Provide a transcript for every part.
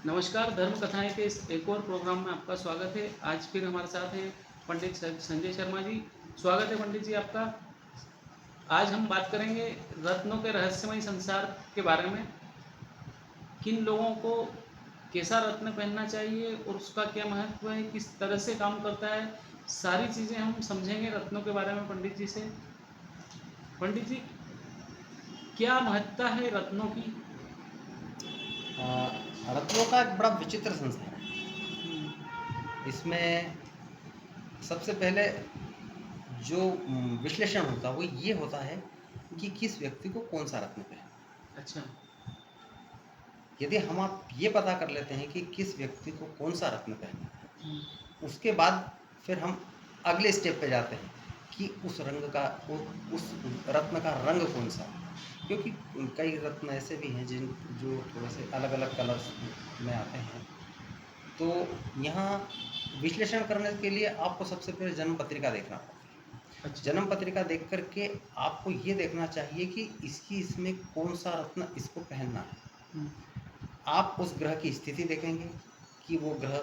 नमस्कार, धर्म कथाएँ के इस एक और प्रोग्राम में आपका स्वागत है। आज फिर हमारे साथ हैं पंडित संजय शर्मा जी। स्वागत है पंडित जी आपका। आज हम बात करेंगे रत्नों के रहस्यमय संसार के बारे में। किन लोगों को कैसा रत्न पहनना चाहिए और उसका क्या महत्व है, किस तरह से काम करता है, सारी चीज़ें हम समझेंगे रत्नों के बारे में पंडित जी से। पंडित जी, क्या महत्ता है रत्नों की? रत्नों का एक बड़ा विचित्र संसार है। हुँ, इसमें सबसे पहले जो विश्लेषण होता है वो ये होता है हुँ, कि किस व्यक्ति को कौन सा रत्न पहनना है। अच्छा। यदि हम आप ये पता कर लेते हैं कि किस व्यक्ति को कौन सा रत्न पहनना है, हुँ, उसके बाद फिर हम अगले स्टेप पे जाते हैं कि उस रंग का उस रत्न का रंग कौन सा है। क्योंकि कई रत्न ऐसे भी हैं जो थोड़े से अलग-अलग कलर्स में आते हैं। तो यहाँ विश्लेषण करने के लिए आपको सबसे पहले जन्म पत्रिका देखना पड़ता है। अच्छा। जन्म पत्रिका देख कर के आपको ये देखना चाहिए कि इसमें कौन-सा रत्न इसको पहनना है। हुँ, आप उस ग्रह की स्थिति देखेंगे कि वो ग्रह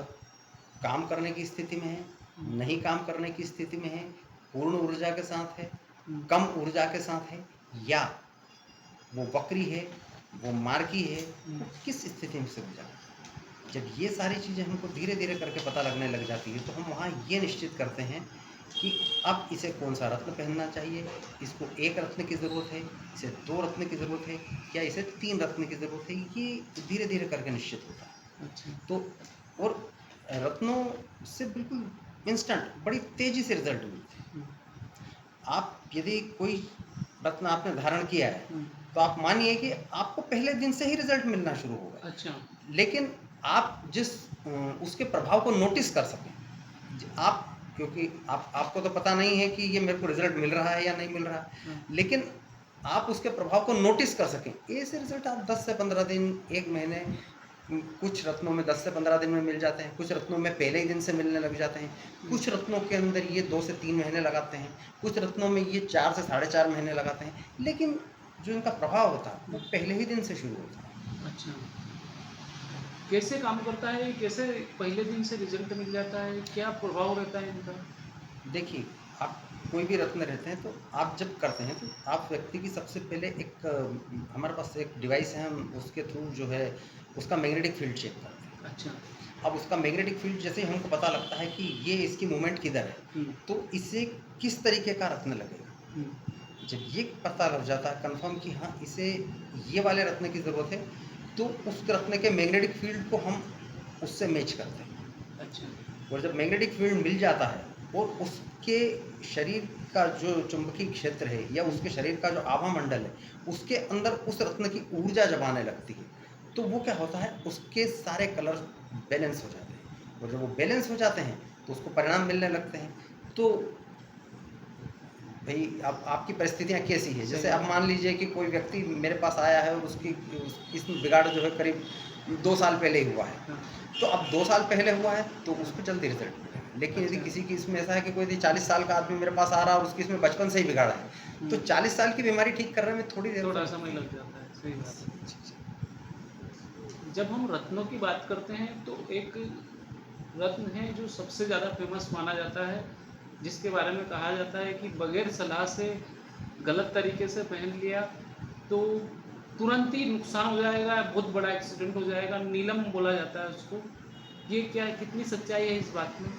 काम करने की स्थिति में है, हुँ, नहीं काम करने की स्थिति में है, पूर्ण ऊर्जा के साथ है, हुँ, कम ऊर्जा के साथ है, या वो वक्री है, वो मार्गी है, हुँ, वो किस स्थिति में से गुजरा है। जब ये सारी चीज़ें हमको धीरे-धीरे करके पता लगने लग जाती है, तो हम वहाँ ये निश्चित करते हैं कि अब इसे कौन-सा रत्न पहनना चाहिए, इसको 1 रत्न की ज़रूरत है, इसे 2 रत्न की ज़रूरत है, या इसे 3 रत्न की ज़रूरत है, ये धीरे-धीरे करके निश्चित होता है। अच्छा। तो और रत्नों से बिल्कुल इंस्टेंट बड़ी तेज़ी से रिज़ल्ट मिलते हैं। हुँ, आप यदि कोई रत्न आपने धारण किया है, हुँ, तो आप मानिए कि आपको पहले दिन से ही रिज़ल्ट मिलना शुरू होगा। अच्छा। लेकिन आप उसके प्रभाव को नोटिस कर सकें, आप, क्योंकि आपको तो पता नहीं है कि ये मेरे को रिज़ल्ट मिल रहा है या नहीं मिल रहा है, हाँ, लेकिन आप उसके प्रभाव को नोटिस कर सकें। ऐसे रिज़ल्ट आप 10 से 15 दिन, 1 महीने, कुछ रत्नों में 10 से 15 दिन में मिल जाते हैं, कुछ रत्नों में पहले ही दिन से मिलने लग जाते हैं, हुँ, कुछ रत्नों के अंदर ये 2 से 3 महीने लगाते हैं, कुछ रत्नों में ये 4 से साढ़े 4 महीने लगाते हैं, लेकिन जो इनका प्रभाव होता है, वो हुँ, पहले ही दिन से शुरू होता है। अच्छा। कैसे काम करता है ये? कैसे पहले दिन से रिज़ल्ट मिल जाता है? क्या प्रभाव रहता है इनका? देखिए, आप कोई भी रत्न रहते हैं, तो आप जब करते हैं, तो आप व्यक्ति की सबसे पहले एक हमारे पास एक डिवाइस है, हम उसके थ्रू जो है उसका मैग्नेटिक फील्ड चेक करते हैं। अच्छा। अब उसका मैग्नेटिक फील्ड जैसे ही हमको पता लगता है कि ये इसकी मूवमेंट किधर है, हुँ, तो इसे किस तरीके का रत्न लगेगा। हुँ, जब ये पता लग जाता है कन्फर्म कि हाँ, इसे ये वाले रत्न की ज़रूरत है, तो उस रत्न के मैग्नेटिक फील्ड को हम उससे मैच करते हैं। अच्छा। और जब मैग्नेटिक फील्ड मिल जाता है और उसके शरीर का जो चुंबकीय क्षेत्र है, या हुँ, उसके शरीर का जो आभा मंडल है, उसके अंदर उस रत्न की ऊर्जा जब आने लगती है, तो वो क्या होता है, उसके सारे कलर्स बैलेंस हो जाते हैं, और जब वो बैलेंस हो जाते हैं, तो उसको परिणाम मिलने लगते हैं। तो भई अब आपकी परिस्थितियाँ कैसी हैं? सही जैसे अब बात मान है। लीजिए कि कोई व्यक्ति मेरे पास आया है और इसमें बिगाड़ जो है करीब 2 साल पहले ही हुआ है। हाँ, तो अब 2 साल पहले हुआ है, तो उसको हाँ, जल्दी रिज़ल्ट मिलेगा। लेकिन यदि अच्छा। किसी की इसमें ऐसा है कि कोई यदि 40 साल का आदमी मेरे पास आ रहा है और उसकी इसमें बचपन से ही बिगाड़ है, हुँ, तो 40 साल की बीमारी ठीक करने में थोड़ी देर तो थोड़ा समय लगती लग है। जाता है, सही बात है। जी, जी। जब हम रत्नों की बात करते हैं तो एक रत्न है जो सबसे ज़्यादा फ़ेमस माना जाता है, जिसके बारे में कहा जाता है कि बगैर सलाह से गलत तरीके से पहन लिया तो तुरंत ही नुकसान हो जाएगा, बहुत बड़ा एक्सीडेंट हो जाएगा, नीलम बोला जाता है उसको। ये क्या कितनी सच्चाई है इस बात में?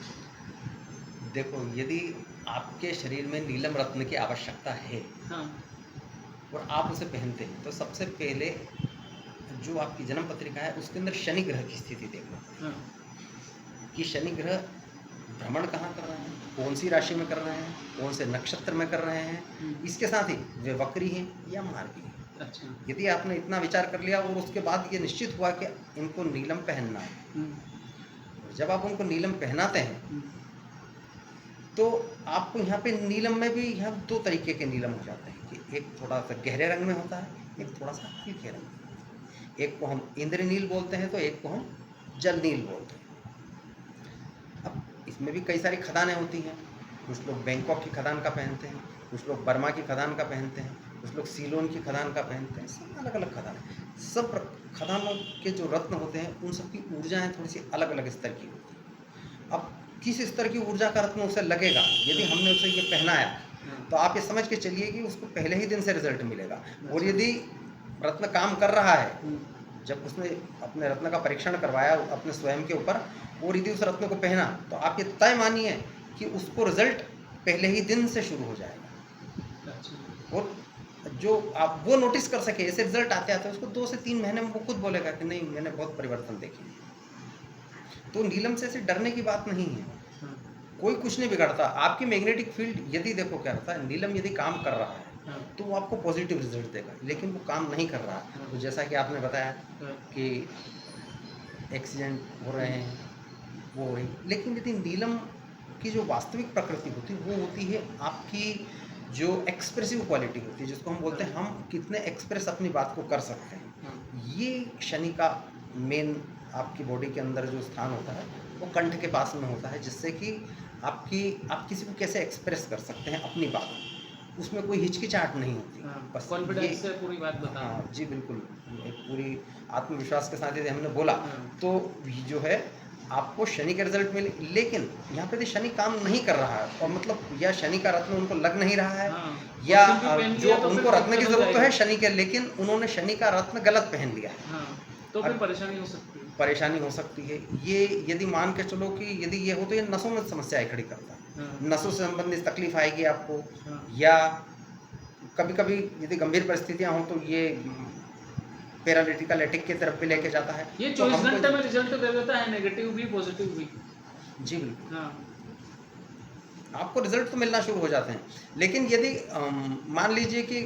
देखो, यदि आपके शरीर में नीलम रत्न की आवश्यकता है हाँ, और आप उसे पहनते हैं, तो सबसे पहले जो आपकी जन्म पत्रिका है, उसके अंदर शनि ग्रह की स्थिति देखना हाँ, पड़ेगी कि शनि ग्रह भ्रमण कहाँ कर रहे हैं, कौन-सी राशि में कर रहे हैं, कौन से नक्षत्र में कर रहे हैं, हुँ, इसके साथ ही वे वक्री हैं या मार्गी हैं। अच्छा, यदि आपने इतना विचार कर लिया और उसके बाद ये निश्चित हुआ कि इनको नीलम पहनना है, हुँ, और जब आप उनको नीलम पहनाते हैं, हुँ, तो आपको यहाँ पे नीलम में भी यहाँ 2 तरीके के नीलम हो जाते हैं कि एक थोड़ा-सा गहरे रंग में होता है, हुँ, एक थोड़ा-सा हल्के रंग में होता है। एक को हम इंद्रनील बोलते हैं, तो एक को हम जलनील बोलते हैं। अब इसमें भी कई सारी खदानें होती हैं। कुछ लोग बैंकॉक की खदान का पहनते हैं, कुछ लोग बर्मा की खदान का पहनते हैं, कुछ लोग सीलोन की खदान का पहनते हैं, सब अलग-अलग खदान है। सब खदानों के जो रत्न होते हैं उन सब की ऊर्जाएं थोड़ी सी अलग अलग स्तर की होती हैं। अब किस स्तर की ऊर्जा का रत्न उसे लगेगा, यदि हमने उसे ये पहनाया हाँ, तो आप ये समझ के चलिए कि उसको पहले ही दिन से रिजल्ट मिलेगा। और अच्छा। यदि रत्न काम कर रहा है, हुँ, जब उसने अपने रत्न का परीक्षण करवाया अपने स्वयं के ऊपर और यदि उस रत्न को पहना, तो आप ये तय मानिए कि उसको रिजल्ट पहले ही दिन से शुरू हो जाएगा। अच्छा। और जो आप वो नोटिस कर सके, ऐसे रिजल्ट आते आते उसको 2 से 3 महीने में वो खुद बोलेगा कि नहीं, मैंने बहुत परिवर्तन देखे। तो नीलम से ऐसे डरने की बात नहीं है। हाँ, कोई कुछ नहीं बिगाड़ता। आपकी मैग्नेटिक फील्ड यदि देखो क्या होता है, नीलम यदि काम कर रहा है हाँ, तो वो आपको पॉजिटिव रिजल्ट देगा, लेकिन वो काम नहीं कर रहा है तो जैसा कि आपने बताया हाँ, कि एक्सीडेंट हो रहे हैं, वो हो रही। लेकिन यदि नीलम की जो वास्तविक प्रकृति होती है वो होती है आपकी जो एक्सप्रेसिव क्वालिटी होती है, जिसको हम बोलते हैं हम कितने एक्सप्रेस अपनी बात को कर सकते हैं। हाँ, ये शनि का मेन आपकी बॉडी के अंदर जो स्थान होता है वो कंठ के पास में होता है, जिससे कि आप किसी को कैसे एक्सप्रेस कर सकते हैं अपनी बात, उसमें कोई हिचकिचाहट नहीं होती। हाँ, बस ये, कॉन्फिडेंस से पूरी बात बता रहे हाँ हैं। जी बिल्कुल, एक पूरी आत्मविश्वास के साथ यदि हमने बोला हाँ, तो ये जो है आपको शनि के रिजल्ट मिले। लेकिन यहाँ पे यदि शनि काम नहीं कर रहा है और मतलब या शनि का रत्न उनको लग नहीं रहा है, हाँ, या और फिर भी पहन जो लिया तो उनको फिर रत्न की दिक्कत हो जरूरत तो है जाएगी। शनि के, लेकिन उन्होंने शनि का रत्न गलत पहन लिया है। हाँ, तो फिर अब परेशानी हो सकती है। परेशानी हो सकती है। ये यदि मान के चलो कि यदि ये हो तो ये नसों में समस्याएं खड़ी करता है, हाँ, नसों से संबंधित तकलीफ आएगी आपको। हाँ, या कभी कभी यदि गंभीर परिस्थितियां हों तो ये पैरालिटिकल अटैक की तरफ भी लेके जाता है। ये तो 24 हमको घंटे में रिजल्ट दे देता है, नेगेटिव भी पॉजिटिव भी। जी बिल्कुल, हाँ, आपको रिजल्ट तो मिलना शुरू हो जाते हैं। लेकिन यदि मान लीजिए कि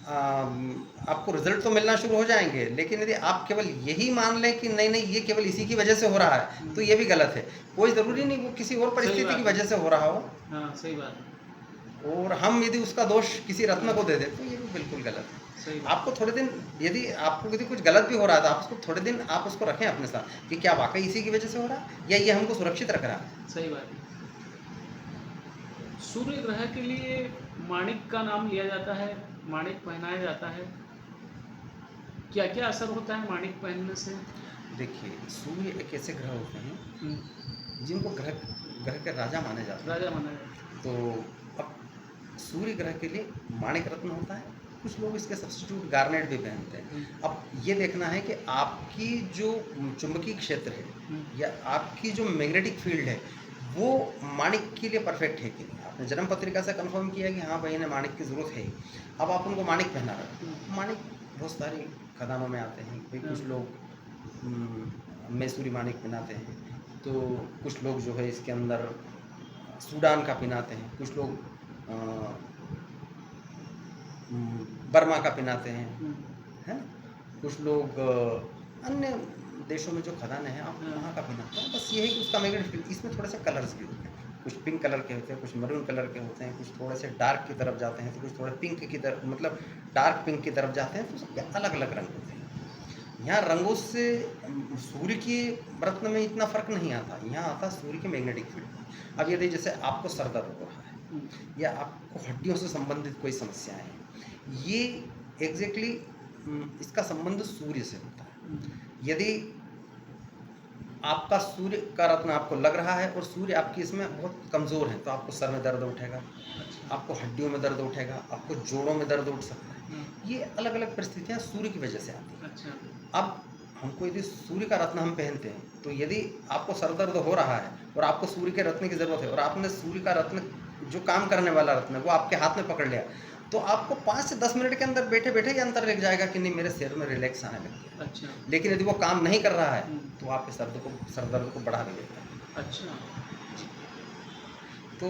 आपको रिजल्ट तो मिलना शुरू हो जाएंगे, लेकिन यदि आप केवल यही मान लें कि नहीं नहीं ये केवल इसी की वजह से हो रहा है, तो ये भी गलत है। कोई ज़रूरी नहीं वो किसी और सही परिस्थिति बात की है। वजह से हो रहा हो, हाँ, सही बात है, और हम यदि उसका दोष किसी रत्न को दे दें तो ये भी बिल्कुल गलत है। सही बात। आपको थोड़े दिन, यदि आपको यदि कुछ गलत भी हो रहा था, आप उसको थोड़े दिन आप उसको रखें अपने साथ कि क्या वाकई इसी की वजह से हो रहा है या ये हमको सुरक्षित रख रहा है। सही बात है। सूर्य ग्रह के लिए माणिक का नाम लिया जाता है, माणिक पहनाया जाता है। क्या क्या असर होता है माणिक पहनने से? देखिए, सूर्य एक ऐसे ग्रह होते हैं हम्म, जिनको ग्रह ग्रह के राजा माने जाते हैं। राजा माना जाता तो अब सूर्य ग्रह के लिए माणिक रत्न होता है, कुछ लोग इसके सब्स्टिट्यूट गार्नेट भी पहनते है। हैं। अब ये देखना है कि आपकी जो चुंबकीय क्षेत्र है या आपकी जो मैग्नेटिक फील्ड है वो माणिक के लिए परफेक्ट है कि नहीं। आपने जन्म पत्रिका से कंफर्म किया कि हाँ भाई इन्हें माणिक की ज़रूरत है, अब आप उनको माणिक पहना रहे हो। माणिक बहुत सारी खदानों में आते हैं, कोई कुछ लोग मैसूरी माणिक पहनाते हैं, तो कुछ लोग जो है इसके अंदर सूडान का पहनाते हैं, कुछ लोग बर्मा का पहनाते हैं, है ना। कुछ लोग अन्य देशों में जो खदानें हैं आप वहाँ का पहनाते हैं। बस ये है कि उसका मैग्नेटिक फील्ड, इसमें थोड़े से कलर्स भी होते हैं, कुछ पिंक कलर के होते हैं, कुछ मरून कलर के होते हैं, कुछ थोड़े से डार्क की तरफ जाते हैं, तो कुछ थोड़े पिंक की तरफ, मतलब डार्क पिंक की तरफ जाते हैं। तो सबके अलग अलग रंग होते हैं। यहाँ रंगों से सूर्य के रत्न में इतना फर्क नहीं आता, यहाँ आता सूर्य के मैग्नेटिक फील्ड में। अब यदि जैसे आपको सर दर्द हो रहा है या आपको हड्डियों से संबंधित कोई समस्या है, ये एग्जैक्टली इसका संबंध सूर्य से होता है। यदि आपका सूर्य का रत्न आपको लग रहा है और सूर्य आपकी इसमें बहुत कमज़ोर है, तो आपको सर में दर्द उठेगा, आपको हड्डियों में दर्द उठेगा, आपको जोड़ों में दर्द उठ सकता है। ये अलग अलग परिस्थितियाँ सूर्य की वजह से आती हैं। अच्छा। अब हमको यदि सूर्य का रत्न हम पहनते हैं, तो यदि आपको सर दर्द हो रहा है और आपको सूर्य के रत्न की ज़रूरत है और आपने सूर्य का रत्न जो काम करने वाला रत्न है वो आपके हाथ में पकड़ लिया, तो आपको 5 से 10 मिनट के अंदर बैठे बैठे ये अंतर लग जाएगा कि नहीं मेरे सिर में रिलैक्स आने लग गया। अच्छा। लेकिन यदि वो काम नहीं कर रहा है तो आपके सर दर्द को बढ़ा भी देता है। अच्छा। तो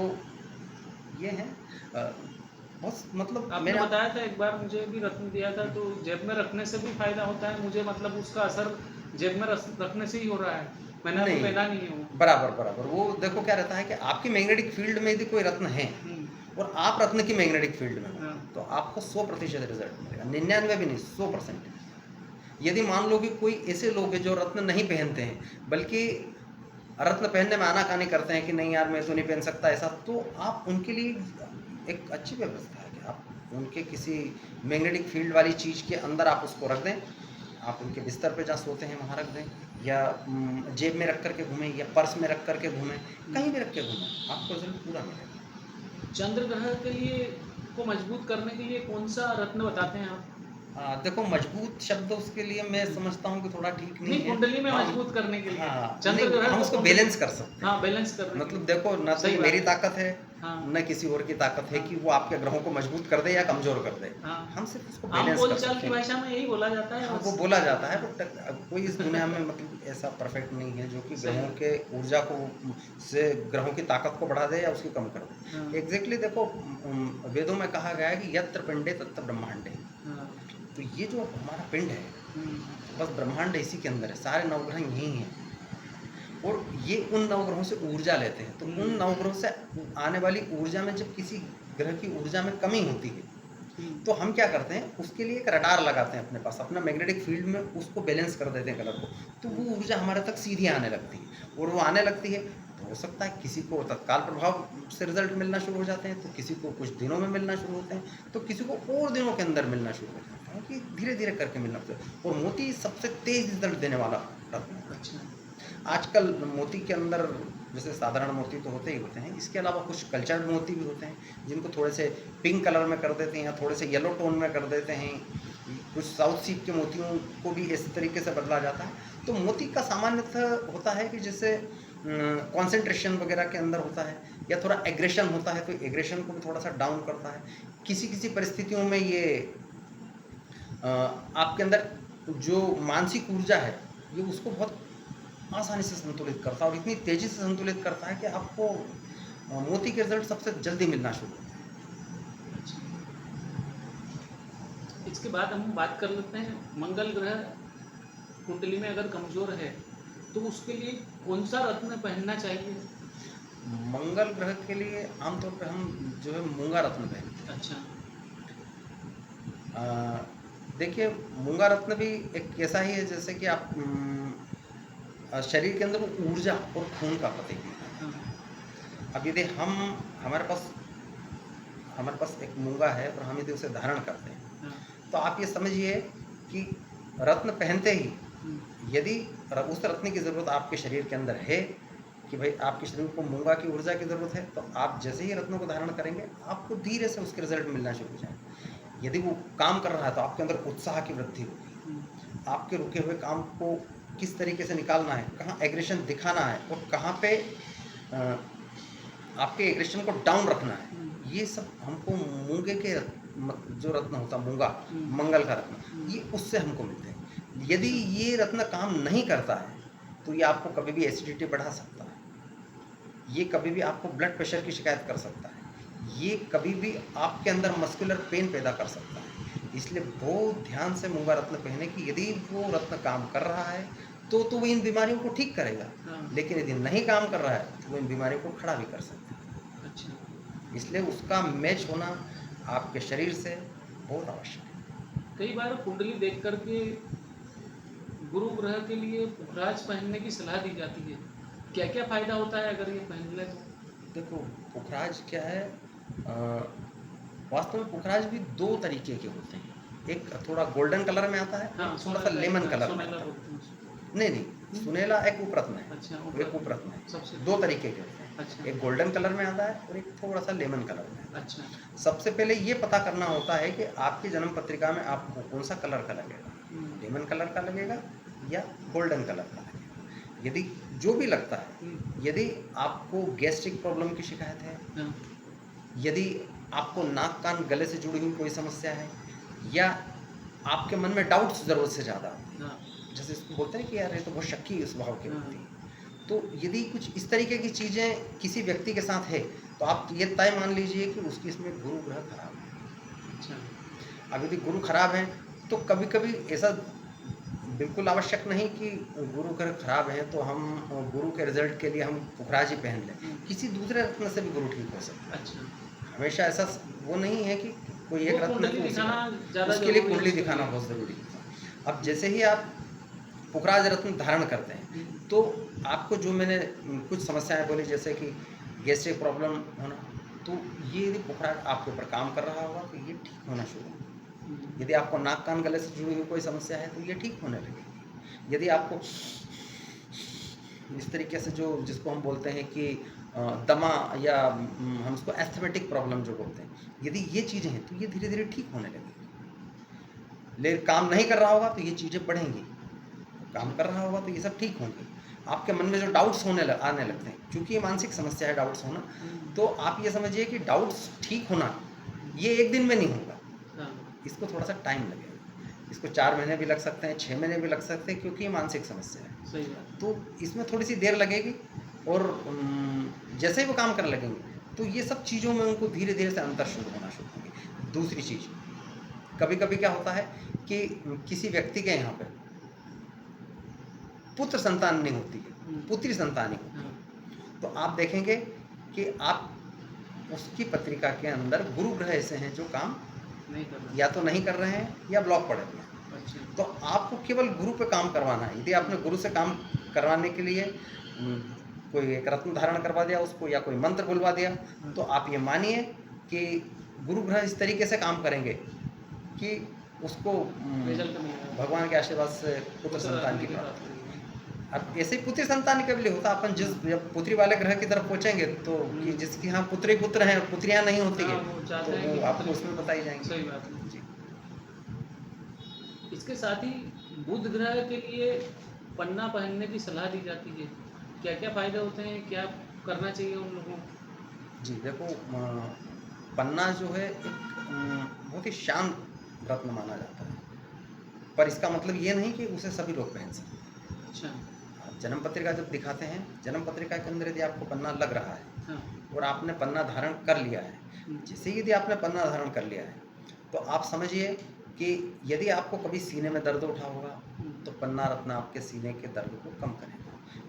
ये है बहुत, मतलब आपने मेरा बताया था एक बार, मुझे भी रत्न दिया था, तो जेब में रखने से भी फायदा होता है मुझे, मतलब उसका असर जेब में रखने से ही हो रहा है, मैंने अभी नहीं, पहना नहीं है वो। बराबर वो देखो क्या रहता है कि आपकी मैग्नेटिक फील्ड में यदि कोई रत्न है और आप रत्न की मैग्नेटिक फील्ड में हो, तो आपको 100% रिजल्ट मिलेगा, 99 भी नहीं, 100%। यदि मान लो कि कोई ऐसे लोग हैं जो रत्न नहीं पहनते हैं बल्कि रत्न पहनने में आनाकानी करते हैं कि नहीं यार मैं तो नहीं पहन सकता ऐसा, तो आप उनके लिए एक अच्छी व्यवस्था है कि आप उनके किसी मैग्नेटिक फील्ड वाली चीज़ के अंदर आप उसको रख दें, आप उनके बिस्तर पे जहाँ सोते हैं वहाँ रख दें, या जेब में रख कर के घूमें, या पर्स में रख कर के घूमें, कहीं भी रख के घूमें, आपको रिजल्ट पूरा मिलेगा। चंद्र ग्रह के लिए को मजबूत करने के लिए कौन सा रत्न बताते हैं आप? देखो, मजबूत शब्द उसके लिए मैं समझता हूँ कि थोड़ा ठीक नहीं नहीं, है। कुंडली में हम मजबूत करने के लिए हाँ, चंद्र नहीं, ग्रह हम को उसको कुंडली- बैलेंस कर सकते हैं। हाँ, बैलेंस करने के मतलब लिए। देखो, ना तो सही ये बात मेरी है। ताकत है, हाँ। न किसी और की ताकत है हाँ। कि वो आपके ग्रहों को मजबूत कर दे या कमजोर कर दे। हाँ। हम सिर्फ उसको आम बैलेंस कर बोलचाल सकते की हैं। भाषा में यही बोला जाता है हाँ, बस। वो बोला जाता है, बट कोई इस दुनिया में मतलब ऐसा परफेक्ट नहीं है जो कि सही ग्रहों है। के ऊर्जा को से ग्रहों की ताकत को बढ़ा दे या उसकी कम कर दे। हाँ। एग्जैक्टली देखो, वेदों में कहा गया है कि यत्र पिंडे तत्र ब्रह्मांडे। हाँ। तो ये जो हमारा पिंड है, हम्म। बस ब्रह्मांड इसी के अंदर है, सारे नवग्रह यही हैं, और ये उन नवग्रहों से ऊर्जा लेते हैं। तो उन नवग्रहों से आने वाली ऊर्जा में जब किसी ग्रह की ऊर्जा में कमी होती है, तो हम क्या करते हैं, उसके लिए एक रडार लगाते हैं अपने पास, अपना मैग्नेटिक फील्ड में उसको बैलेंस कर देते हैं कलर को, तो वो ऊर्जा हमारे तक सीधी आने लगती है। और वो आने लगती है तो हो सकता है किसी को तत्काल प्रभाव से रिजल्ट मिलना शुरू हो जाते हैं, तो किसी को कुछ दिनों में मिलना शुरू होते हैं, तो किसी को और दिनों के अंदर मिलना शुरू हो जाता है, कि धीरे धीरे करके मिलना शुरू होता है। और मोती सबसे तेज रिजल्ट देने वाला रत्न है। अच्छा। आजकल मोती के अंदर जैसे साधारण मोती तो होते ही होते हैं, इसके अलावा कुछ कल्चर्ड मोती भी होते हैं जिनको थोड़े से पिंक कलर में कर देते हैं या थोड़े से येलो टोन में कर देते हैं। कुछ साउथ सीप के मोतियों को भी इस तरीके से बदला जाता है। तो मोती का सामान्यतः होता है कि जैसे कॉन्सेंट्रेशन वगैरह के अंदर होता है, या थोड़ा एग्रेशन होता है, तो एग्रेशन को भी थोड़ा सा डाउन करता है। किसी किसी परिस्थितियों में ये आपके अंदर जो मानसिक ऊर्जा है, ये उसको बहुत आसानी से संतुलित करता है, और इतनी तेज़ी से संतुलित करता है कि आपको मोती के रिजल्ट सबसे जल्दी मिलना शुरू होते हैं। अच्छा। इसके बाद हम बात कर लेते हैं मंगल ग्रह कुंडली में अगर कमजोर है तो उसके लिए कौन सा रत्न पहनना चाहिए? मंगल ग्रह के लिए आमतौर पर हम जो है मूंगा रत्न पहनते अच्छा। हैं। देखिए, मूंगा रत्न भी एक ऐसा ही है जैसे कि आप शरीर के अंदर वो ऊर्जा और खून का प्रतीक है। हाँ। अब यदि हमारे पास एक मूंगा है और हम यदि उसे धारण करते हैं, हाँ। तो आप ये समझिए कि रत्न पहनते ही यदि उस रत्न की ज़रूरत आपके शरीर के अंदर है, कि भाई आपके शरीर को मूंगा की ऊर्जा की ज़रूरत है, तो आप जैसे ही रत्नों को धारण करेंगे आपको धीरे से उसके रिजल्ट मिलना शुरू हो जाएंगे। यदि वो काम कर रहा है तो आपके अंदर उत्साह की वृद्धि होगी, आपके रुके हुए काम को किस तरीके से निकालना है, कहाँ एग्रेशन दिखाना है और कहाँ पे आपके एग्रेशन को डाउन रखना है, ये सब हमको मूंगे के जो रत्न होता है मूंगा, मंगल का रत्न, ये उससे हमको मिलते हैं। यदि ये रत्न काम नहीं करता है तो ये आपको कभी भी एसिडिटी बढ़ा सकता है, ये कभी भी आपको ब्लड प्रेशर की शिकायत कर सकता है, ये कभी भी आपके अंदर मस्कुलर पेन पैदा कर सकता है। इसलिए बहुत ध्यान से मूंगा रत्न पहने कि यदि वो रत्न काम कर रहा है तो वो इन बीमारियों को ठीक करेगा, लेकिन यदि नहीं काम कर रहा है तो वो इन बीमारियों को खड़ा भी कर सकता है। अच्छा। इसलिए उसका मैच होना आपके शरीर से बहुत आवश्यक है। कई बार कुंडली देख करके गुरु ग्रह के लिए पुखराज पहनने की सलाह दी जाती है, क्या क्या फायदा होता है अगर ये पहन ले तो? देखो, पुखराज क्या है, वास्तव में पुखराज भी दो तरीके के होते हैं। एक थोड़ा गोल्डन कलर में आता है, हाँ, थोड़ा सा लेमन कलर में आता है। नहीं, सुनेला एक उपरत्न है। अच्छा, एक उपरत्न है, सबसे दो तरीके के होते हैं। अच्छा। एक गोल्डन कलर में आता है और एक थोड़ा सा लेमन कलर में आता है। अच्छा। सबसे पहले ये पता करना होता है कि आपकी जन्म पत्रिका में आपको कौन सा कलर का लगेगा, लेमन कलर का लगेगा या गोल्डन कलर का लगेगा। यदि जो भी लगता है, यदि आपको गैस्ट्रिक प्रॉब्लम की शिकायत है, यदि आपको नाक कान गले से जुड़ी हुई कोई समस्या है, या आपके मन में डाउट्स ज़रूरत से ज़्यादा आते हैं, जैसे इसको बोलते हैं कि यार ये तो बहुत शक्की स्वभाव की होती है, तो यदि कुछ इस तरीके की चीज़ें किसी व्यक्ति के साथ है तो आप ये तय मान लीजिए कि उसकी इसमें गुरु ग्रह खराब है। अच्छा। अब यदि गुरु खराब है तो कभी कभी ऐसा बिल्कुल आवश्यक नहीं कि गुरु ग्रह खराब है तो हम गुरु के रिजल्ट के लिए हम पुखराज ही पहन लें, किसी दूसरे रत्न से भी गुरु ठीक हो सकता है। अच्छा। हमेशा ऐसा वो नहीं है कि कोई एक रत्न कुंडली दिखाना ज़्यादा उसके लिए जरूरी कुंडली है। दिखाना बहुत ज़रूरी है। अब जैसे ही आप पुखराज रत्न धारण करते हैं तो आपको जो मैंने कुछ समस्याएं बोली, जैसे कि गैस्ट्रिक प्रॉब्लम होना, तो ये यदि बुखार आपके ऊपर काम कर रहा होगा तो ये ठीक होना शुरू होगा। हम्म, यदि आपको नाक कान गले से जुड़ी हुई कोई समस्या है तो ये ठीक होने लगेगी। यदि आपको इस तरीके से जो जिसको हम बोलते हैं कि दमा या हम उसको एस्थमेटिक प्रॉब्लम जो बोलते हैं, यदि ये चीज़ें हैं तो ये धीरे धीरे ठीक होने लगेगी। लेकिन काम नहीं कर रहा होगा तो ये चीज़ें बढ़ेंगी, काम कर रहा होगा तो ये सब ठीक होंगे। आपके मन में जो डाउट्स आने लगते हैं, क्योंकि ये मानसिक समस्या है डाउट्स होना, तो आप ये समझिए कि डाउट्स ठीक होना ये एक दिन में नहीं होगा, हाँ, इसको थोड़ा सा टाइम लगेगा। इसको 4 महीने भी लग सकते हैं, 6 महीने भी लग सकते हैं, क्योंकि ये मानसिक समस्या है। सही बात। तो इसमें थोड़ी सी देर लगेगी और जैसे ही वो काम करने लगेंगे तो ये सब चीज़ों में उनको धीरे धीरे से अंतर शुरू होना शुरू होंगे। दूसरी चीज़, कभी कभी क्या होता है कि किसी व्यक्ति के यहाँ पे पुत्र संतान नहीं होती है, पुत्री संतान ही होती हाँ, है, तो आप देखेंगे कि आप उसकी पत्रिका के अंदर गुरु ग्रह ऐसे हैं जो काम नहीं कर रहा। या तो नहीं कर रहे हैं या ब्लॉक पड़े हुए हैं। अच्छा, तो आपको केवल गुरु पे काम करवाना है। यदि आपने गुरु से काम करवाने के लिए कोई एक रत्न धारण करवा दिया उसको या कोई मंत्र बुलवा दिया, तो आप ये मानिए कि गुरु ग्रह इस तरीके से काम करेंगे कि उसको रिजल्ट मिलेगा। भगवान के आशीर्वाद से पुत्र संतान की की प्राप्ति। बात करेंगे। अब ऐसे ही पुत्री संतान के लिए होता, अपन जब पुत्री वाले ग्रह की तरफ पहुंचेंगे तो कि जिसकी यहाँ पुत्र ही पुत्र हैं, पुत्रियाँ नहीं होती हाँ, है, वो तो चाहते हैं वो कि आपको पुत्री- उसमें बताई जाएंगी। सही बात है। जी। इसके साथ ही बुध ग्रह के लिए पन्ना पहनने की सलाह दी जाती है। क्या क्या फायदे होते हैं, क्या करना चाहिए उन लोगों को? जी देखो, पन्ना जो है एक बहुत ही शांत रत्न माना जाता है, पर इसका मतलब ये नहीं कि उसे सभी लोग पहन सकते हैं। अच्छा, आप जन्म पत्रिका जब दिखाते हैं, जन्म पत्रिका के अंदर यदि आपको पन्ना लग रहा है हाँ, और आपने पन्ना धारण कर लिया है, जैसे ही यदि आपने पन्ना धारण कर लिया है तो आप समझिए कि यदि आपको कभी सीने में दर्द उठा होगा तो पन्ना रत्न आपके सीने के दर्द को कम करेगा।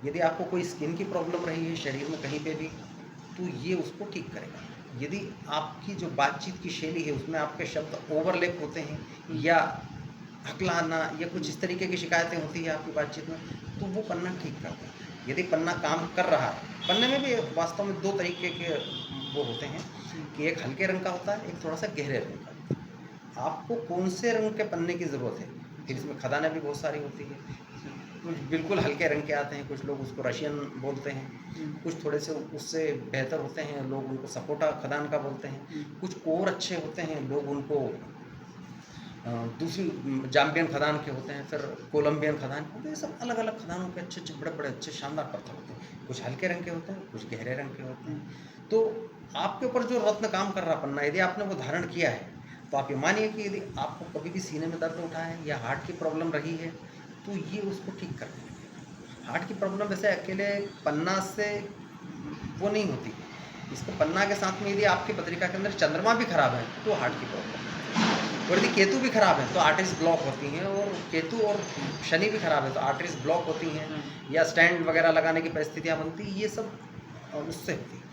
यदि आपको कोई स्किन की प्रॉब्लम रही है शरीर में कहीं पे भी, तो ये उसको ठीक करेगा। यदि आपकी जो बातचीत की शैली है उसमें आपके शब्द ओवरलैप होते हैं या हकलाना या कुछ इस तरीके की शिकायतें होती है आपकी बातचीत में, तो वो पन्ना ठीक करता है। यदि पन्ना काम कर रहा है, पन्ने में भी वास्तव में 2 तरीके के वो होते हैं कि एक हल्के रंग का होता है, एक थोड़ा सा गहरे रंग का होता है। आपको कौन से रंग के पन्ने की ज़रूरत है, फिर इसमें खदानें भी बहुत सारी होती है। कुछ बिल्कुल हल्के रंग के आते हैं, कुछ लोग उसको रशियन बोलते हैं, कुछ थोड़े से उससे बेहतर होते हैं, लोग उनको सपोटा खदान का बोलते हैं, कुछ और अच्छे होते हैं, लोग उनको दूसरी जाम्बियन खदान के होते हैं, फिर कोलंबियन खदान के होते हैं। ये सब अलग अलग खदानों के अच्छे अच्छे बड़े बड़े अच्छे शानदार पत्थर होते हैं, कुछ हल्के रंग के होते हैं, कुछ गहरे रंग के होते हैं। तो आपके ऊपर जो रत्न काम कर रहा पन्ना, यदि आपने वो धारण किया है तो आप ये मानिए कि यदि आपको कभी भी सीने में दर्द उठा है या हार्ट की प्रॉब्लम रही है तो ये उसको ठीक करने लगेगा। हार्ट की प्रॉब्लम वैसे अकेले पन्ना से वो नहीं होती, इसको पन्ना के साथ में यदि आपकी पत्रिका के अंदर चंद्रमा भी खराब है तो हार्ट की प्रॉब्लम है, और यदि केतु भी खराब है तो आर्टरीज ब्लॉक होती हैं, और केतु और शनि भी खराब है तो आर्टरीज ब्लॉक होती हैं या स्टैंड वगैरह लगाने की परिस्थितियाँ बनती, ये सब उससे होती है।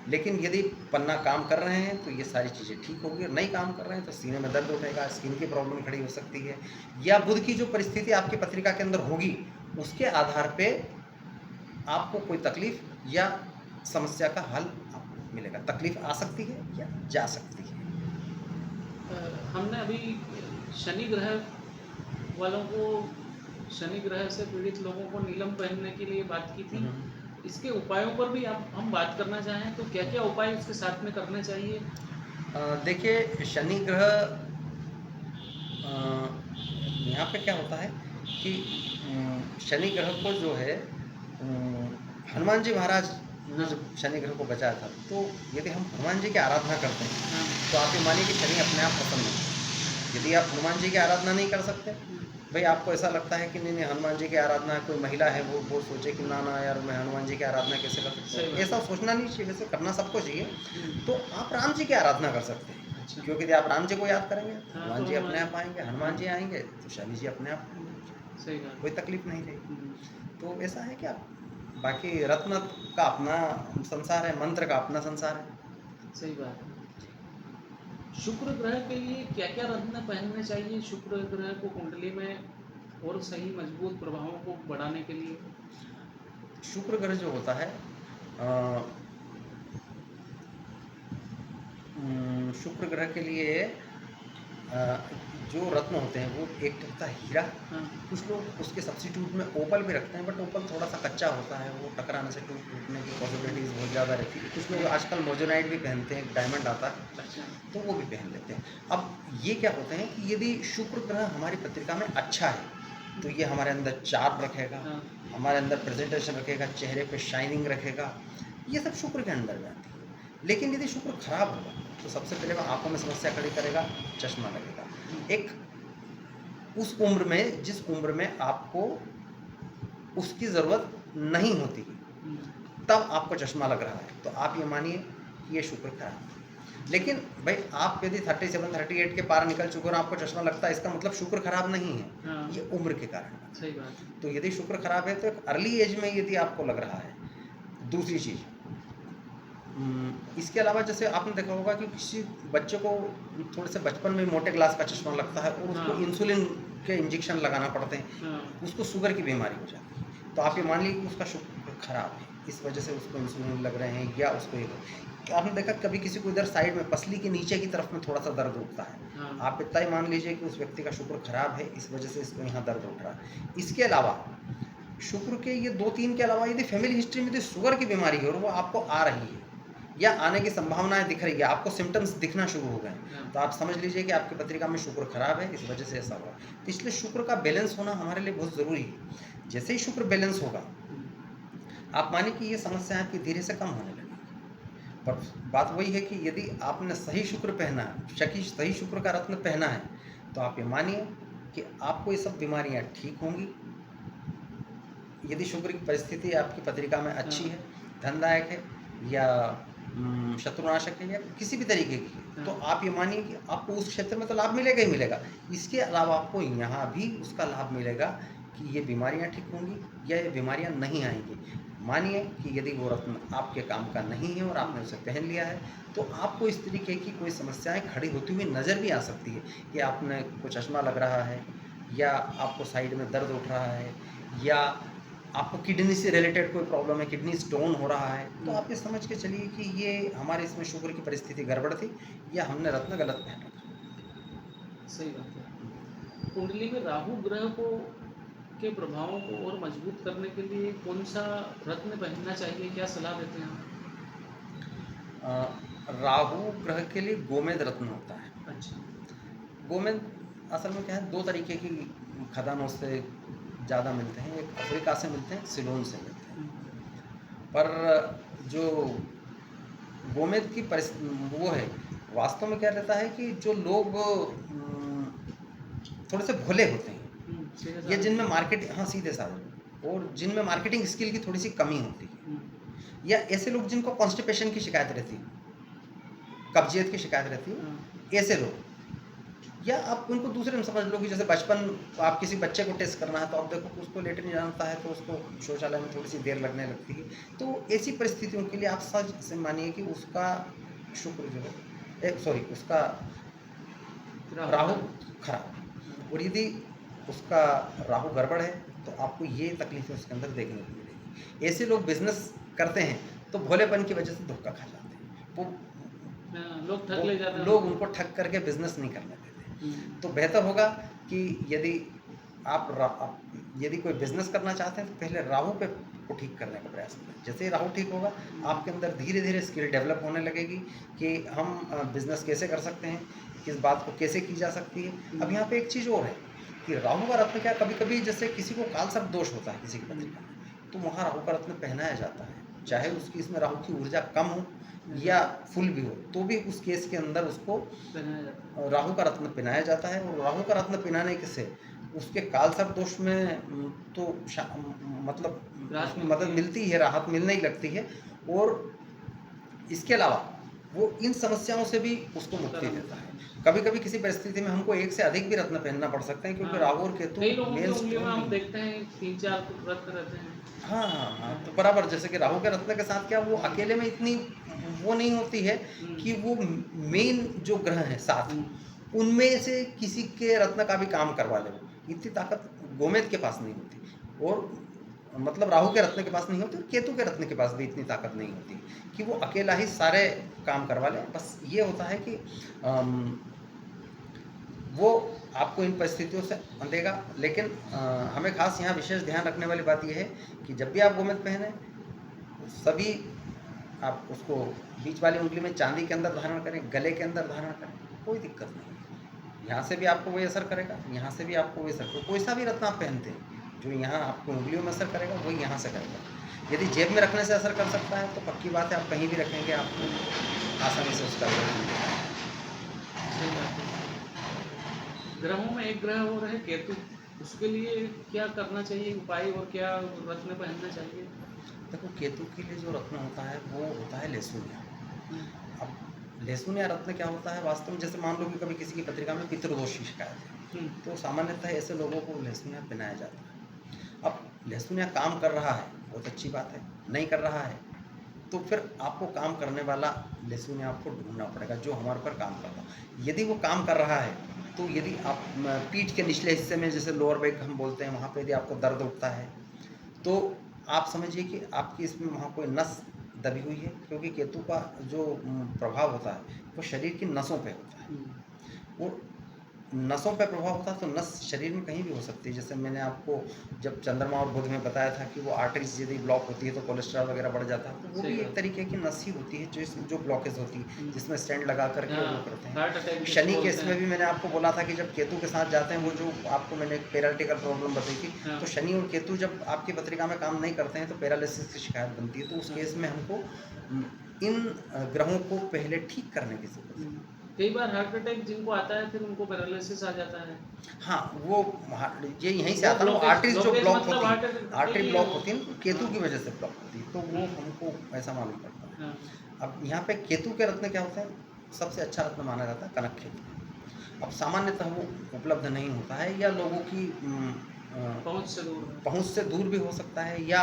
लेकिन यदि पन्ना काम कर रहे हैं तो ये सारी चीज़ें ठीक होगी, और नहीं काम कर रहे हैं तो सीने में दर्द उठेगा, स्किन की प्रॉब्लम खड़ी हो सकती है, या बुध की जो परिस्थिति आपकी पत्रिका के अंदर होगी उसके आधार पे आपको कोई तकलीफ या समस्या का हल आपको मिलेगा। तकलीफ आ सकती है या जा सकती है। हमने अभी शनि ग्रह वालों को, शनि ग्रह से पीड़ित लोगों को नीलम पहनने के लिए बात की थी। इसके उपायों पर भी आप हम बात करना चाहें तो क्या क्या उपाय इसके साथ में करने चाहिए? देखिए, शनि ग्रह यहाँ पे क्या होता है कि शनि ग्रह को जो है हनुमान जी महाराज ने जब शनि ग्रह को बचाया था, तो यदि हम हनुमान जी की आराधना करते हैं तो आप ये मानिए कि शनि अपने आप प्रसन्न होता है। यदि आप हनुमान जी की आराधना नहीं कर सकते, भाई आपको ऐसा लगता है कि नहीं हनुमान जी की आराधना, कोई महिला है वो सोचे कि ना ना यार मैं हनुमान जी की आराधना कैसे कर सकती हूँ, ऐसा सोचना नहीं चाहिए, वैसे करना सबको चाहिए। तो आप राम जी की आराधना कर सकते हैं, क्योंकि यदि आप राम जी को याद करेंगे हनुमान जी अपने आप आएंगे, हनुमान जी आएंगे तो शनि जी अपने आप आएंगे, सही बात। कोई तकलीफ नहीं रहेगी। तो ऐसा है कि आप, बाकी रत्न का अपना संसार है, मंत्र का अपना संसार है। सही बात है। शुक्र ग्रह के लिए क्या क्या रत्न पहनने चाहिए शुक्र ग्रह को कुंडली में और सही मजबूत प्रभावों को बढ़ाने के लिए? शुक्र ग्रह जो होता है शुक्र ग्रह के लिए अ, जो रत्न होते हैं वो एक तो होता है हीरा। हाँ, कुछ लोग उसके सब्स्टिट्यूट में ओपल भी रखते हैं, बट ओपल थोड़ा सा कच्चा होता है, वो टकराने से टूटने की पॉसिबिलिटीज़ बहुत ज़्यादा रहती है। कुछ लोग आजकल मोजोनाइट भी पहनते हैं, डायमंड आता है, अच्छा। तो वो भी पहन लेते हैं। अब ये क्या होते हैं कि यदि शुक्र ग्रह हमारी पत्रिका में अच्छा है तो ये हमारे अंदर चार्म रखेगा, हाँ, हमारे अंदर प्रेजेंटेशन रखेगा, चेहरे पे शाइनिंग रखेगा, ये सब शुक्र के अंडर में आती है। लेकिन यदि शुक्र खराब होगा तो सबसे पहले वह आंखों में समस्या खड़ी करेगा, चश्मा लगेगा। एक उस उम्र में, जिस उम्र में आपको उसकी ज़रूरत नहीं होती, हुँ, तब आपको चश्मा लग रहा है, तो आप ये मानिए कि ये शुक्र खराब है। लेकिन भाई आप यदि 37-38 के पार निकल चुके हो और आपको चश्मा लगता है, इसका मतलब शुक्र खराब नहीं है, हाँ, ये उम्र के कारण है। सही बात है। तो यदि शुक्र खराब है तो एक अर्ली एज में यदि आपको लग रहा है। दूसरी चीज़, इसके अलावा जैसे आपने देखा होगा कि किसी बच्चे को थोड़े से बचपन में मोटे ग्लास का चश्मा लगता है और उसको हाँ, इंसुलिन के इंजेक्शन लगाना पड़ते हैं, हाँ, उसको शुगर की बीमारी हो जाती है। तो आप ये मान लीजिए कि उसका शुक्र खराब है, इस वजह से उसको इंसुलिन लग रहे हैं, या उसको ये आपने देखा कभी किसी को इधर साइड में पसली के नीचे की तरफ में थोड़ा सा दर्द उठता है, हाँ, आप इतना ही मान लीजिए कि उस व्यक्ति का शुक्र खराब है, इस वजह से इसको यहाँ दर्द उठ रहा है। इसके अलावा शुक्र के ये 2-3 के अलावा यदि फैमिली हिस्ट्री में यदि शुगर की बीमारी है और वो आपको आ रही है या आने की संभावनाएं दिख रही है, आपको सिम्टम्स दिखना शुरू हो गए हैं, हाँ, तो आप समझ लीजिए कि आपकी पत्रिका में शुक्र खराब है, इस वजह से ऐसा हुआ। तो इसलिए शुक्र का बैलेंस होना हमारे लिए बहुत ज़रूरी है। जैसे ही शुक्र बैलेंस होगा, हुँ, आप मानिए कि ये समस्या आपकी धीरे से कम होने लगेगी। पर बात वही है कि यदि आपने सही शुक्र पहना है, सही शुक्र का रत्न पहना है, तो आप ये मानिए कि आपको ये सब बीमारियाँ ठीक होंगी। यदि शुक्र की परिस्थिति आपकी पत्रिका में अच्छी हाँ, है, धनदायक है, या शत्रुनाशक है, या किसी भी तरीके की है, तो हाँ, आप ये मानिए कि आपको उस क्षेत्र में तो लाभ मिलेगा ही मिलेगा। इसके अलावा आपको यहाँ भी उसका लाभ मिलेगा कि ये बीमारियाँ ठीक होंगी या ये बीमारियाँ नहीं आएँगी। मानिए कि यदि वो रत्न आपके काम का नहीं है और आपने उसे पहन लिया है, तो आपको इस तरीके की कोई समस्याएँ खड़ी होती हुई नज़र भी आ सकती है कि आपने को चश्मा लग रहा है, या आपको साइड में दर्द उठ रहा है, या आपको किडनी से रिलेटेड कोई प्रॉब्लम है, किडनी स्टोन हो रहा है, तो हुँ, आप ये समझ के चलिए कि ये हमारे इसमें शुगर की परिस्थिति गड़बड़ थी, या हमने रत्न गलत पहन रखा। सही बात है। कुंडली में राहु ग्रह को के प्रभावों को और मजबूत करने के लिए कौन-सा रत्न पहनना चाहिए? क्या सलाह देते हैं आप? राहु ग्रह के लिए गोमेद रत्न होता है। अच्छा, गोमेद असल में क्या है, दो तरीके की खदानों से ज़्यादा मिलते हैं, एक अफ्रीका से मिलते हैं, सिलोन से मिलते हैं। हुँ, पर जो गोमेद की वो है, वास्तव में क्या रहता है कि जो लोग थोड़े से भोले होते हैं, हुँ, सीधे या साधे जिनमें मार्केट, हाँ, सीधे साधे, और जिनमें मार्केटिंग स्किल की थोड़ी सी कमी होती है, हुँ, या ऐसे लोग जिनको कॉन्स्टिपेशन की शिकायत रहती है, कब्जियत की शिकायत रहती हाँ, है, ऐसे लोग, या आप उनको दूसरे में समझ लो कि जैसे बचपन, आप किसी बच्चे को टेस्ट करना है तो आप देखो कि उसको लेटर नहीं जानता है तो उसको शौचालय में थोड़ी सी देर लगने लगती है। तो ऐसी परिस्थितियों के लिए आप सच से मानिए कि उसका शुक्र जो है, सॉरी, उसका राहु खराब है, और यदि उसका राहु गड़बड़ है तो आपको ये तकलीफें उसके अंदर देखने को मिलेगी। ऐसे लोग बिजनेस करते हैं तो भोलेपन की वजह से धोखा खा जाते हैं, हाँ, लोग ठग वो ले जाते हैं लोग उनको। उनको ठग करके बिजनेस नहीं करने देते। हुँ, तो बेहतर होगा कि यदि आप यदि कोई बिजनेस करना चाहते हैं तो पहले राहु पे को ठीक करने का प्रयास करें। जैसे ही राहु ठीक होगा, आपके अंदर धीरे धीरे स्किल डेवलप होने लगेगी कि हम बिजनेस कैसे कर सकते हैं, किस बात को कैसे की जा सकती है। अब यहाँ पे एक चीज़ और है कि राहु का रत्न क्या, कभी कभी जैसे किसी को कालसर्प दोष होता है किसी की पत्रिका में, तो वहाँ राहु का रत्न पहनाया जाता है, चाहे उसकी इसमें राहु की ऊर्जा कम हो या फुल भी हो, तो भी उस केस के अंदर उसको पहनाया जाता है। राहु का रत्न पहनाया जाता है। और राहु का रत्न पहनाने के से उसके कालसर्प दोष में तो मतलब राहत उसमें मिलती मदद है। मिलती है, राहत मिलने ही लगती है। और इसके अलावा वो इन समस्याओं से भी उसको मुक्ति देता है। कभी कभी किसी परिस्थिति में हमको एक से अधिक भी रत्न पहनना पड़ सकते हैं, क्योंकि हाँ, राहु और केतु कई लोगों की मेन उंगलियों में स्ट्रोन हम नहीं। देखते हैं 3-4 रत्न रहते हैं। हाँ, हाँ, हाँ, तो बराबर, जैसे कि राहु के रत्न के साथ क्या, वो अकेले में इतनी वो नहीं होती है कि वो मेन जो ग्रह हैं 7, हुँ, उनमें से किसी के रत्न का भी काम करवा ले, वो इतनी ताकत गोमेद के पास नहीं होती। और मतलब राहु के रत्न के पास नहीं होती और केतु के रत्न के पास भी इतनी ताकत नहीं होती कि वो अकेला ही सारे काम करवा ले। बस ये होता है कि वो आपको इन परिस्थितियों से देगा। लेकिन हमें खास यहाँ विशेष ध्यान रखने वाली बात यह है कि जब भी आप गोमेद पहने सभी आप उसको बीच वाली उंगली में चांदी के अंदर धारण करें, गले के अंदर धारण करें, कोई दिक्कत नहीं है। यहाँ से भी आपको वही असर करेगा, यहाँ से भी आपको वही असर करेगा। कोई सा भी रत्न आप पहनते हैं जो यहाँ आपको उंगलियों में असर करेगा वही यहाँ से करेगा। यदि जेब में रखने से असर कर सकता है तो पक्की बात है आप कहीं भी रखेंगे आपको आसानी से उसका असर मिलेगा। सही बात है। ग्रहों में एक ग्रह हो रहे केतु, उसके लिए क्या करना चाहिए उपाय और क्या रत्न पहनना चाहिए? देखो केतु के लिए जो रत्न होता है वो होता है लहसुनिया। अब लहसुनिया रत्न क्या होता है वास्तव में, जैसे मान लो कि कभी किसी की पत्रिका में पितृदोष की शिकायत है तो सामान्यतः ऐसे लोगों को लहसुनिया पहनाया जाता है। अब लहसुनिया काम कर रहा है बहुत अच्छी बात है, नहीं कर रहा है तो फिर आपको काम करने वाला लहसुनिया आपको ढूंढना पड़ेगा जो हमारे पर काम कर रहा है। यदि वो काम कर रहा है तो यदि आप पीठ के निचले हिस्से में जैसे लोअर बैक हम बोलते हैं वहाँ पे यदि आपको दर्द उठता है तो आप समझिए कि आपकी इसमें वहाँ कोई नस दबी हुई है, क्योंकि केतु का जो प्रभाव होता है वो शरीर की नसों पे होता है। और नसों पे प्रभाव होता है तो नस शरीर में कहीं भी हो सकती है। जैसे मैंने आपको जब चंद्रमा और बुध में बताया था कि वो आर्टरीज यदि ब्लॉक होती है तो कोलेस्ट्रॉल वगैरह बढ़ जाता है, तो वो भी एक तरीके की नस ही होती है जो ब्लॉकेज होती है जिसमें स्टेंट लगा करके वो करते हैं। शनि के इसमें भी मैंने आपको बोला था कि जब केतु के साथ जाते हैं वो जो आपको मैंने पैरालिटिकल प्रॉब्लम बताई थी, तो शनि और केतु जब आपकी पत्रिका में काम नहीं करते हैं तो पैरालिसिस की शिकायत बनती है। तो उस केस में हमको इन ग्रहों को पहले ठीक करने की जरूरत है। कई बार हार्ट अटैक जिनको आता है फिर उनको पैरालिसिस आ जाता है। हाँ वो ये यहीं से आता है, वो आर्टरीज जो ब्लॉक होती है, आर्टरी ब्लॉक होती है केतु की वजह से ब्लॉक होती है, तो वो हमको ऐसा मालूम पड़ता है। अब यहाँ पे केतु के रत्न क्या होते हैं, सबसे अच्छा रत्न माना जाता है कनक केतु। अब सामान्यतः वो उपलब्ध नहीं होता है या लोगों की पहुँच से दूर भी हो सकता है, या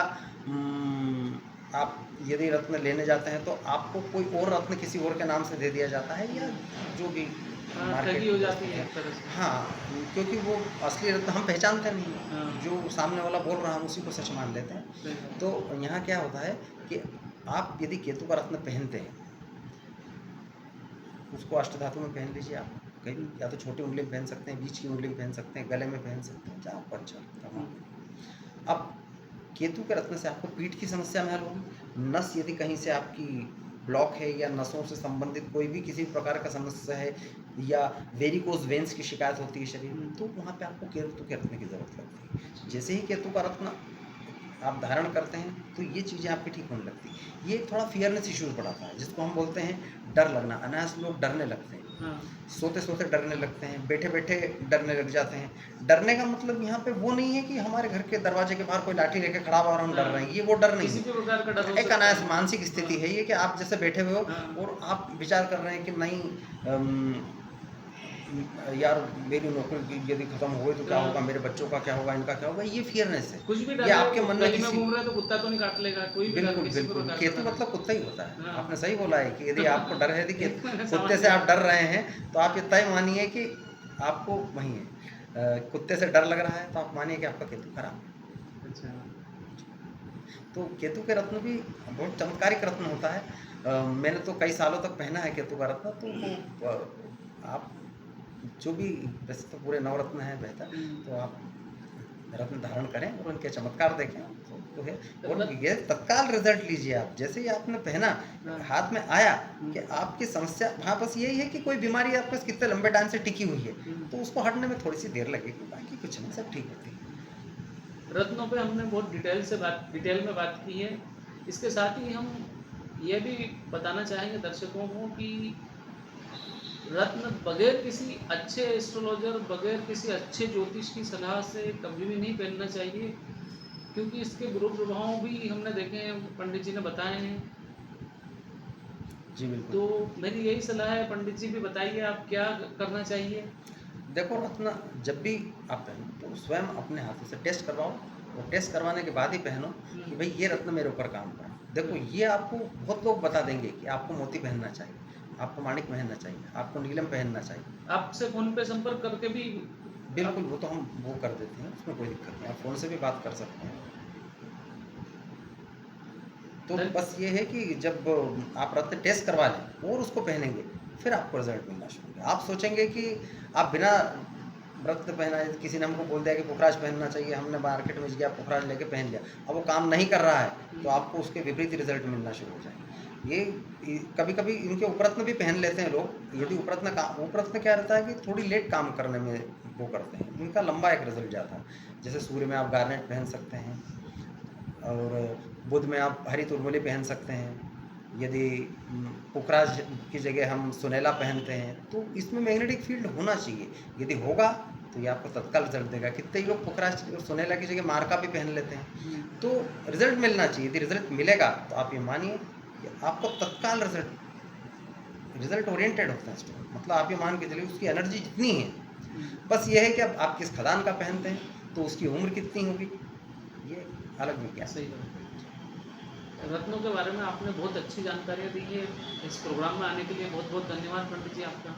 आप यदि रत्न लेने जाते हैं तो आपको कोई और रत्न किसी और के नाम से दे दिया जाता है या जो भी मार्केट हो जाती है एक तरह से। हाँ, क्योंकि वो असली रत्न हम पहचानते नहीं, जो सामने वाला बोल रहा है हम उसी को सच मान लेते हैं। तो यहाँ क्या होता है कि आप यदि केतु का रत्न पहनते हैं उसको अष्टधातु में पहन लीजिए। आप कहीं भी या तो छोटी उंगली में पहन सकते हैं, बीच की उंगली में पहन सकते हैं, गले में पहन सकते हैं, जहाँ आपको अच्छा लगता है। अब केतु के रत्न से आपको पीठ की समस्या में हल होगी। नस यदि कहीं से आपकी ब्लॉक है या नसों से संबंधित कोई भी किसी प्रकार का समस्या है या वेरिकोज वेंस की शिकायत होती है शरीर में, तो वहाँ पे आपको केतु के रत्न की जरूरत लगती है। जैसे ही केतु का रत्न आप धारण करते हैं तो ये चीज़ें आपकी ठीक होने लगती है। ये थोड़ा फियरनेस इश्यूज बढ़ाता है जिसको हम बोलते हैं डर लगना। अनायास लोग डरने लगते हैं, सोते सोते डरने लगते हैं, बैठे बैठे डरने लग जाते हैं। डरने का मतलब यहाँ पे वो नहीं है कि हमारे घर के दरवाजे के बाहर कोई लाठी लेके खड़ा हुआ और हम डर रहे हैं, ये वो डर नहीं है। एक अनायास मानसिक स्थिति है ये कि आप जैसे बैठे हुए हो और आप विचार कर रहे हैं कि नहीं यार मेरी नौकरी यदि खत्म हो तो क्या होगा, मेरे बच्चों का क्या होगा, इनका क्या होगा, ये फियरनेस है। कुछ भी ये आपके मन में किसी घूम रहा है तो कुत्ता तो नहीं काट लेगा कोई भी। बिल्कुल बिल्कुल, केतु मतलब कुत्ता ही होता है। आपने सही बोला है कि यदि आपको डर है कि कुत्ते से आप डर रहे हैं तो आप ये तय मानिए कि आपको वही है, कुत्ते से डर लग रहा है तो आप मानिए कि आपका केतु खराब है। अच्छा, तो केतु के रत्न भी बहुत चमत्कारिक रत्न होता है। मैंने तो कई सालों तक पहना है केतु का रत्न। तो वो आप जो भी, वैसे तो पूरे नवरत्न हैं बेहतर, तो आप रत्न धारण करें और उनके चमत्कार देखें तो है। और ये तत्काल रिजल्ट लीजिए आप। जैसे ही आपने पहना हाथ में आया कि आपकी समस्या, हाँ बस यही है कि कोई बीमारी आपके पास कितने लंबे टाइम से टिकी हुई है तो उसको हटने में थोड़ी सी देर लगेगी, बाकी कुछ नहीं, सब ठीक होती है। रत्नों पे हमने बहुत डिटेल में बात की है। इसके साथ ही हम ये भी बताना चाहेंगे दर्शकों को कि रत्न बगैर किसी अच्छे एस्ट्रोलॉजर, बगैर किसी अच्छे ज्योतिष की सलाह से कभी भी नहीं पहनना चाहिए, क्योंकि इसके बुरे प्रभाव भी हमने देखे हैं, पंडित जी ने बताए हैं। जी बिल्कुल। तो मेरी यही सलाह है, पंडित जी भी बताइए आप क्या करना चाहिए। देखो रत्न जब भी आप पहनो तो स्वयं अपने हाथों से टेस्ट करवाओ और टेस्ट करवाने के बाद ही पहनो कि भाई ये रत्न मेरे ऊपर काम कर। देखो ये आपको बहुत लोग बता देंगे कि आपको मोती पहनना चाहिए, आपको माणिक पहनना चाहिए, आपको नीलम पहनना चाहिए। आपसे फ़ोन पे संपर्क करके भी बिल्कुल वो तो हम वो कर देते हैं, उसमें कोई दिक्कत नहीं, आप फ़ोन से भी बात कर सकते हैं। तो धन- बस ये है कि जब आप रत्न टेस्ट करवा लें और उसको पहनेंगे, फिर आपको रिजल्ट मिलना शुरू होगा। आप सोचेंगे कि आप बिना रत्न पहनाए, किसी ने हमको बोल दिया कि पुखराज पहनना चाहिए, हमने मार्केट में गया पुखराज लेके पहन लिया, अब वो काम नहीं कर रहा है तो आपको उसके विपरीत रिजल्ट मिलना शुरू हो जाएंगे। ये कभी कभी इनके उपरत्न भी पहन लेते हैं लोग, यदि उपरत्न क्या रहता है कि थोड़ी लेट काम करने में वो करते हैं, इनका लंबा एक रिजल्ट जाता है। जैसे सूर्य में आप गार्नेट पहन सकते हैं, और बुध में आप हरी तुरमुली पहन सकते हैं। यदि पुखराज की जगह हम सुनैला पहनते हैं तो इसमें मैग्नेटिक फील्ड होना चाहिए, यदि होगा तो ये आपको तत्काल रिजल्ट देगा। कितने ही लोग पुखराज और सुनैला की जगह मार्का भी पहन लेते हैं, तो रिजल्ट मिलना चाहिए। यदि रिजल्ट मिलेगा तो आप ये मानिए कि आपको तत्काल रिजल्ट ओरिएंटेड होता है स्टोन, मतलब आप ये मान के चलिए उसकी एनर्जी जितनी है, बस ये है कि अब आप किस खदान का पहनते हैं तो उसकी उम्र कितनी होगी, ये अलग विज्ञान। सही बात है। रत्नों के बारे में आपने बहुत अच्छी जानकारी दी है। इस प्रोग्राम में आने के लिए बहुत बहुत धन्यवाद पंडित जी आपका।